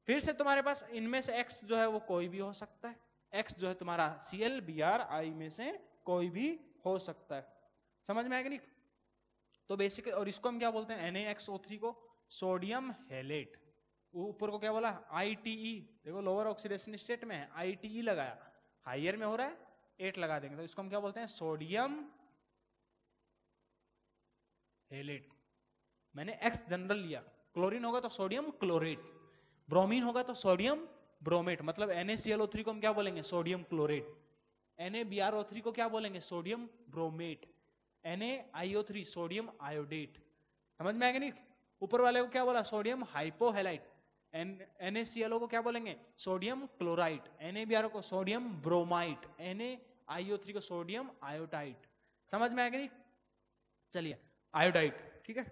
फिर से तुम्हारे पास इनमें से X जो है वो कोई भी हो सकता है, X जो है तुम्हारा Cl, Br, I में से कोई भी हो सकता है। समझ में आएगा नहीं? तो बेसिकली, और इसको हम क्या बोलते हैं, NaXO3 को सोडियम हैलेट, ऊपर को क्या बोला, ITE, देखो लोअर ऑक्सीडेशन स्टेट में है, ITE लगाया, हायर में हो रहा है 8 लगा देंगे, तो इसको हम क्या बोलते हैं, सोडियम हेलेट, मैंने एक्स जनरल लिया। क्लोरीन होगा तो सोडियम क्लोरेट, ब्रोमीन होगा तो सोडियम ब्रोमेट, मतलब NaClO3 को हम क्या बोलेंगे, सोडियम क्लोरेट। NaBrO3 को क्या बोलेंगे, sodium bromate. NaIO3 sodium iodate. समझ में आएगा नहीं? ऊपर वाले को क्या बोला, सोडियम हाइपोहेलाइट। NaClO को क्या बोलेंगे, सोडियम क्लोराइड। NaBrO को सोडियम ब्रोमाइट। NaIO3 को सोडियम आयोडाइट। समझ में आएगा नहीं? चलिए, आयोडाइट, ठीक है।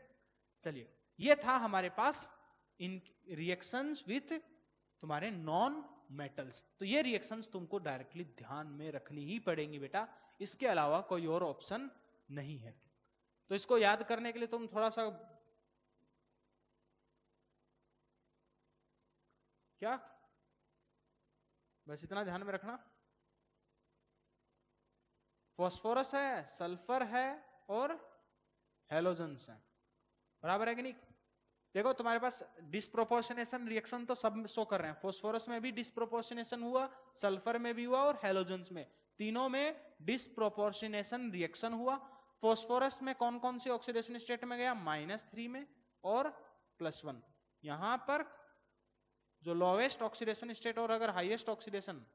चलिए, ये था हमारे पास इन रिएक्शंस विथ तुम्हारे नॉन मेटल्स। तो ये रिएक्शंस तुमको डायरेक्टली ध्यान में रखनी ही पड़ेंगी बेटा, इसके अलावा कोई और ऑप्शन नहीं है। तो इसको याद करने के लिए तुम थोड़ा सा क्या, बस इतना ध्यान में रखना, फास्फोरस है, सल्फर है और हेलोजन्स है, बराबर है कि नहीं? देखो तुम्हारे पास डिस्प्रोपोर्शनेशन रिएक्शन तो सब शो कर रहे हैं। फास्फोरस में भी डिस्प्रोपोर्शनेशन हुआ, सल्फर में भी हुआ और हेलोजन्स में, तीनों में डिस्प्रोपोर्शनेशन रिएक्शन हुआ। फास्फोरस में कौन कौन सी ऑक्सीडेशन स्टेट में गया, -3 में और +1। यहां पर जो लोवेस्ट ऑक्सीडेशन स्टेट और अगर हाईएस्ट ऑक्सीडेशन,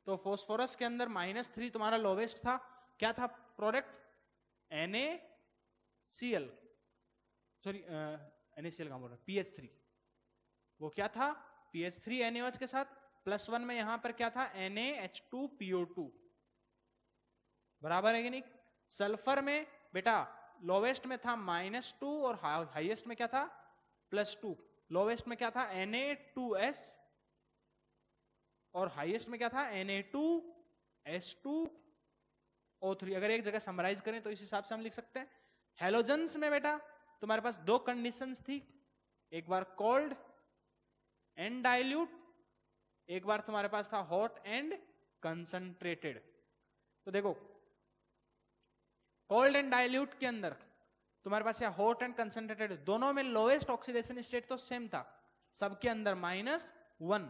तो फास्फोरस के अंदर -3 तुम्हारा लोवेस्ट था। क्या था प्रोडक्ट, NaCl, सॉरी NaCl का बोल रहा, PH3। वो क्या था, PH3 NaOH के साथ, +1 में यहां पर क्या था, NaH2PO2, बराबर है कि नहीं? सल्फर में बेटा लोवेस्ट में था -2 और हाईएस्ट में क्या था, +2। लोवेस्ट में क्या था, Na2S और हाईएस्ट में क्या था, Na2S2O3। अगर एक जगह समराइज करें तो इस हिसाब से हम लिख सकते हैं। हेलोजन्स में बेटा तुम्हारे पास दो कंडीशंस थी, एक बार कोल्ड एंड डाइल्यूट, एक बार तुम्हारे पास था हॉट एंड कंसंट्रेटेड। तो देखो कोल्ड एंड डाइल्यूट के अंदर तुम्हारे पास या हॉट एंड कंसंट्रेटेड, दोनों में लोएस्ट ऑक्सीडेशन स्टेट तो सेम था, सबके अंदर -1।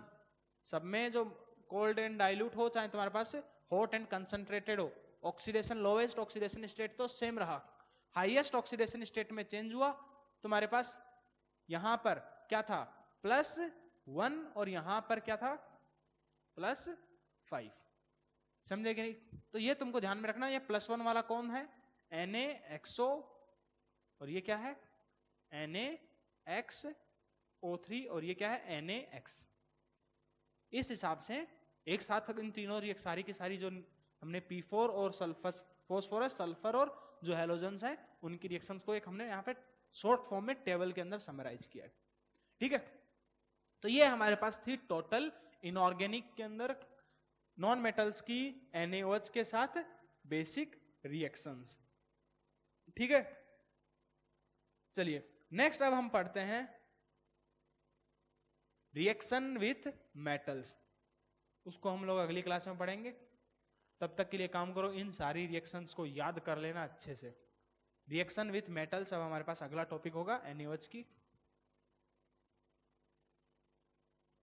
सब में जो कोल्ड एंड डाइल्यूट हो, चाहे तुम्हारे पास हॉट एंड कंसंट्रेटेड हो, ऑक्सीडेशन लोएस्ट ऑक्सीडेशन स्टेट तो सेम रहा। हाईएस्ट ऑक्सीडेशन स्टेट में चेंज हुआ, तुम्हारे पास यहां पर क्या था, +1 और यहां पर क्या था, +5। समझे कि नहीं? तो ये तुमको ध्यान में रखना, ये +1 वाला कौन है, NaXO, और ये क्या है, NaXO3, और ये क्या है, NaX। इस हिसाब से एक साथ इन तीनों सारी की सारी जो हमने P4 और फास्फोरस, सल्फर और जो हेलोजन्स है उनकी रिएक्शंस को एक हमने यहाँ पे शॉर्ट फॉर्म में टेबल के अंदर समराइज किया है, ठीक है। तो ये हमारे पास थी टोटल इनऑर्गेनिक के अंदर नॉन मेटल्स की NaOH के साथ बेसिक रिएक्शंस, ठीक है। चलिए नेक्स्ट अब हम पढ़ते हैं रिएक्शन विथ मेटल्स, उसको हम लोग अगली क्लास में पढ़ेंगे। तब तक के लिए काम करो, इन सारी रिएक्शंस को याद कर लेना अच्छे से। रिएक्शन विथ मेटल्स अब हमारे पास अगला टॉपिक होगा NaOH की।